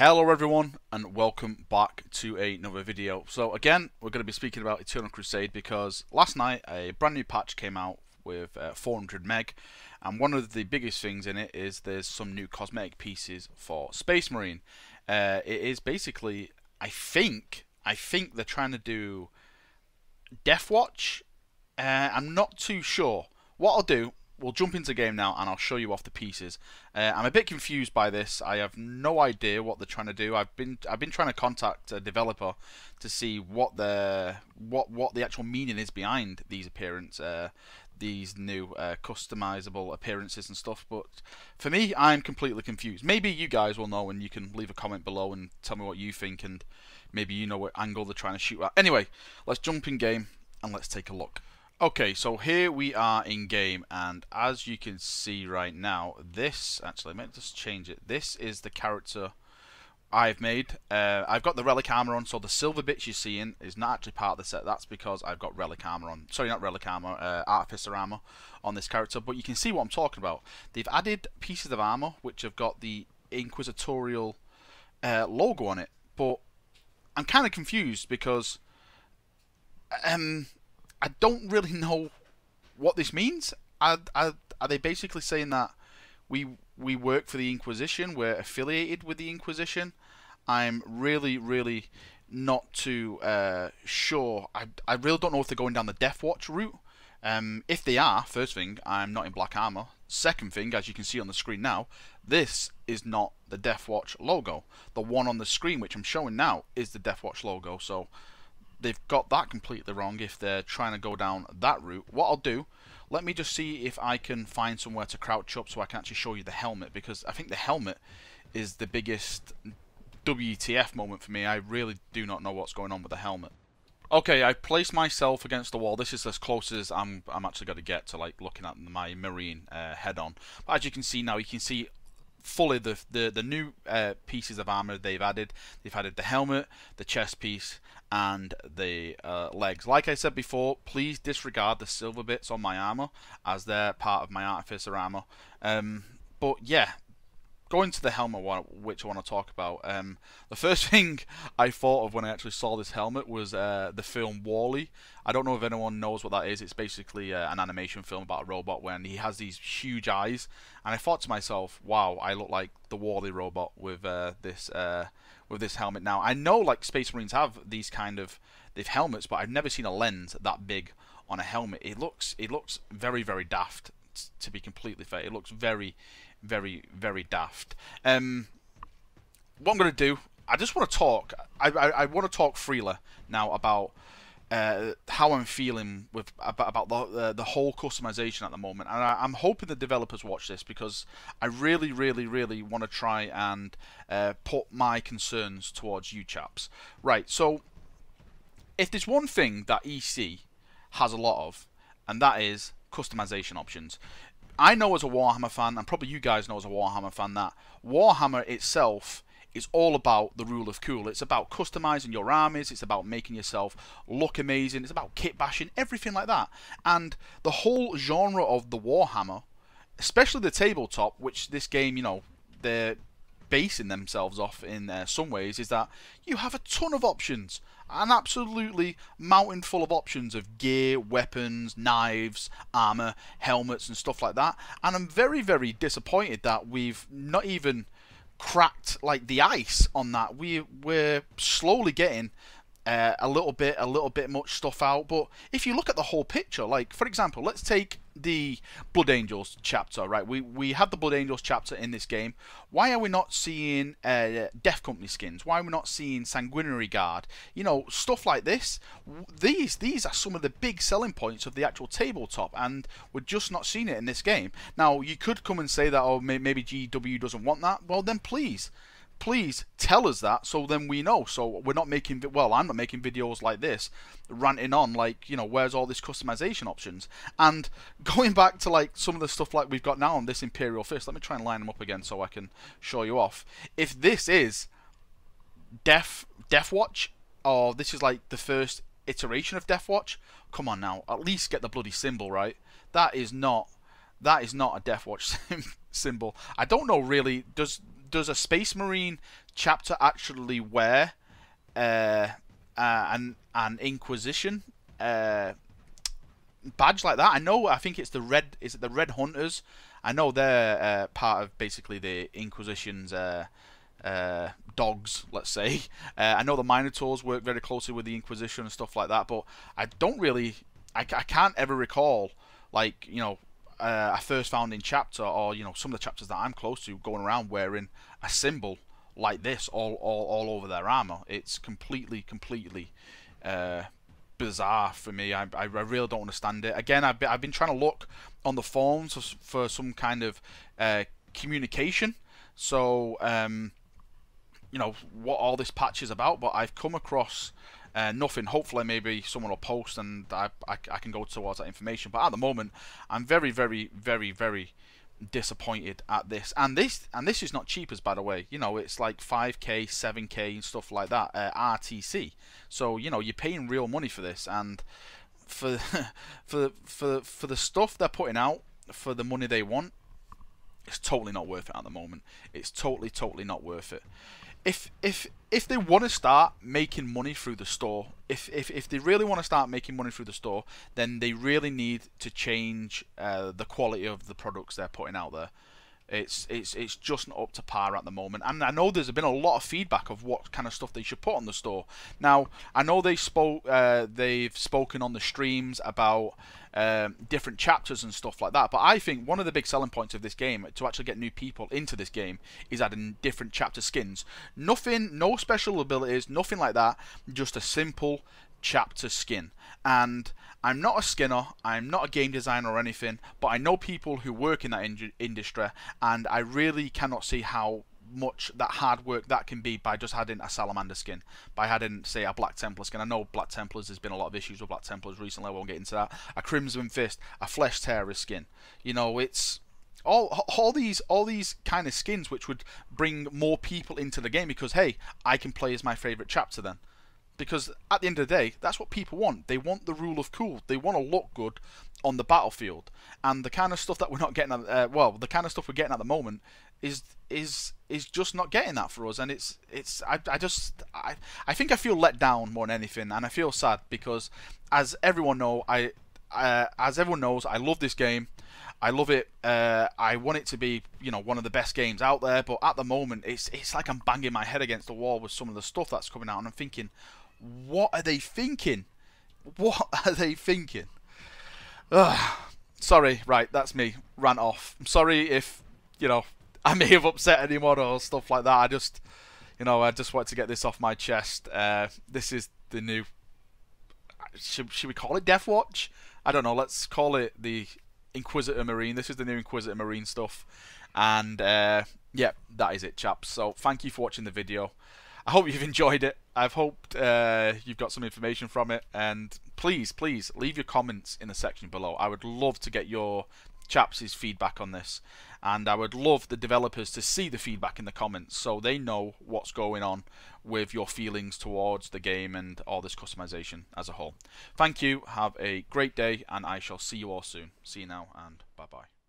Hello everyone and welcome back to another video. So again, we're going to be speaking about Eternal Crusade because last night a brand new patch came out with 400 meg, and one of the biggest things in it is there's some new cosmetic pieces for Space Marine. It is basically, I think they're trying to do Deathwatch. I'm not too sure. What I'll do, we'll jump into game now and I'll show you off the pieces. I'm a bit confused by this. I have no idea what they're trying to do. I've been trying to contact a developer to see what the actual meaning is behind these these new customizable appearances and stuff. But for me, I'm completely confused. Maybe you guys will know and you can leave a comment below and tell me what you think, and maybe you know what angle they're trying to shoot at. Anyway, let's jump in game and let's take a look. Okay, so here we are in game, and as you can see right now, this, actually, let me just change it. This is the character I've made. I've got the relic armor on, so the silver bits you're seeing is not actually part of the set. That's because I've got relic armor on. Sorry, not relic armor, artificer armor on this character. But you can see what I'm talking about. They've added pieces of armor which have got the inquisitorial logo on it, but I'm kind of confused because I don't really know what this means. Are they basically saying that we work for the Inquisition, we're affiliated with the Inquisition? I'm really not too sure. I really don't know if they're going down the Deathwatch route. If they are, first thing, I'm not in black armor. Second thing, as you can see on the screen now, this is not the Deathwatch logo. The one on the screen which I'm showing now is the Deathwatch logo, so they've got that completely wrong if they're trying to go down that route. What I'll do, let me just see if I can find somewhere to crouch up so I can actually show you the helmet, because I think the helmet is the biggest WTF moment for me. I really do not know what's going on with the helmet. Okay, I placed myself against the wall. This is as close as I'm actually going to get to like looking at my Marine head on. But as you can see now, you can see fully the new pieces of armor they've added. They've added the helmet, the chest piece, and the legs. Like I said before, please disregard the silver bits on my armor as they're part of my artificer armor. But yeah, going to the helmet, which I want to talk about. The first thing I thought of when I actually saw this helmet was the film WALL-E. I don't know if anyone knows what that is. It's basically an animation film about a robot when he has these huge eyes. And I thought to myself, wow, I look like the WALL-E robot with this helmet. Now, I know like Space Marines have these helmets, but I've never seen a lens that big on a helmet. It looks very daft, to be completely fair. It looks very daft. What I'm going to do, I just want to talk. I want to talk freely now about how I'm feeling about the whole customization at the moment, and I'm hoping the developers watch this because I really want to try and put my concerns towards you chaps. Right, so if there's one thing that EC has a lot of, and that is customization options. I know as a Warhammer fan, and probably you guys know as a Warhammer fan, that Warhammer itself is all about the rule of cool. It's about customizing your armies, it's about making yourself look amazing, it's about kit bashing, everything like that. And the whole genre of the Warhammer, especially the tabletop, which this game, you know, they're basing themselves off in some ways, is that you have a ton of options. An absolutely mountain full of options of gear, weapons, knives, armor, helmets and stuff like that. And I'm very disappointed that we've not even cracked like the ice on that. We're slowly getting a little bit much stuff out. But if you look at the whole picture, like for example, let's take the Blood Angels chapter, right? We had the Blood Angels chapter in this game. Why are we not seeing Death Company skins? Why are we not seeing Sanguinary Guard? You know, stuff like this. These are some of the big selling points of the actual tabletop, and we're just not seeing it in this game. Now, you could come and say that, oh, maybe GW doesn't want that. Well, then please tell us that, so then we know. So we're not making, well, I'm not making videos like this ranting on like, you know, where's all this customization options. And going back to like some of the stuff like we've got now on this Imperial Fist, let me try and line them up again so I can show you off. If this is Deathwatch, or this is like the first iteration of Deathwatch, come on now, at least get the bloody symbol right. That is not a Deathwatch symbol. I don't know really, does a Space Marine chapter actually wear an Inquisition badge like that? I think it's the red. Is it the Red Hunters? I know they're part of basically the Inquisition's dogs, let's say. I know the Minotaurs work very closely with the Inquisition and stuff like that, but I don't really, I can't ever recall, like, you know, a first founding chapter, or, you know, some of the chapters that I'm close to going around wearing a symbol like this all over their armor. It's completely bizarre for me. I really don't understand it. Again, I've been trying to look on the forums for some kind of communication, so you know, what all this patch is about, but I've come across nothing. Hopefully maybe someone will post and I can go towards that information, but at the moment I'm very disappointed at this. And this is not cheap, as by the way. You know, it's like 5k 7k and stuff like that, RTC. So, you know, you're paying real money for this, and for for the stuff they're putting out for the money they want, it's totally not worth it at the moment. It's totally not worth it. If they want to start making money through the store, if they really want to start making money through the store, then they really need to change the quality of the products they're putting out there. It's just not up to par at the moment, and I know there's been a lot of feedback of what kind of stuff they should put on the store. Now, I know they've spoken on the streams about different chapters and stuff like that, but I think one of the big selling points of this game, to actually get new people into this game, is adding different chapter skins. Nothing, no special abilities, nothing like that, just a simple chapter skin. And I'm not a skinner, I'm not a game designer or anything, but I know people who work in that industry, and I really cannot see how much that hard work that can be by just adding a salamander skin, by adding, say, a Black Templar skin. I know Black Templars, there's been a lot of issues with Black Templars recently, I won't get into that. A Crimson Fist, a Flesh Tearer skin. You know, it's all these kind of skins which would bring more people into the game, because hey, I can play as my favourite chapter then. Because at the end of the day, that's what people want. They want the rule of cool. They want to look good on the battlefield. And the kind of stuff that we're not getting at, well, the kind of stuff we're getting at the moment is just not getting that for us. And I think I feel let down more than anything, and I feel sad because, as everyone knows, I love this game. I love it. I want it to be, you know, one of the best games out there. But at the moment, it's like I'm banging my head against the wall with some of the stuff that's coming out, and I'm thinking, what are they thinking? What are they thinking? Ugh. Sorry, right, that's me. Rant off. I'm sorry if, you know, I may have upset anyone or stuff like that. I just, you know, I just wanted to get this off my chest. This is the new, should we call it Deathwatch? I don't know. Let's call it the Inquisitor Marine. This is the new Inquisitor Marine stuff. And yeah, that is it, chaps. So thank you for watching the video. I hope you've enjoyed it. I've hoped you've got some information from it, and please leave your comments in the section below. I would love to get your chaps' feedback on this, and I would love the developers to see the feedback in the comments so they know what's going on with your feelings towards the game and all this customization as a whole. Thank you, have a great day, and I shall see you all soon. See you now, and bye bye.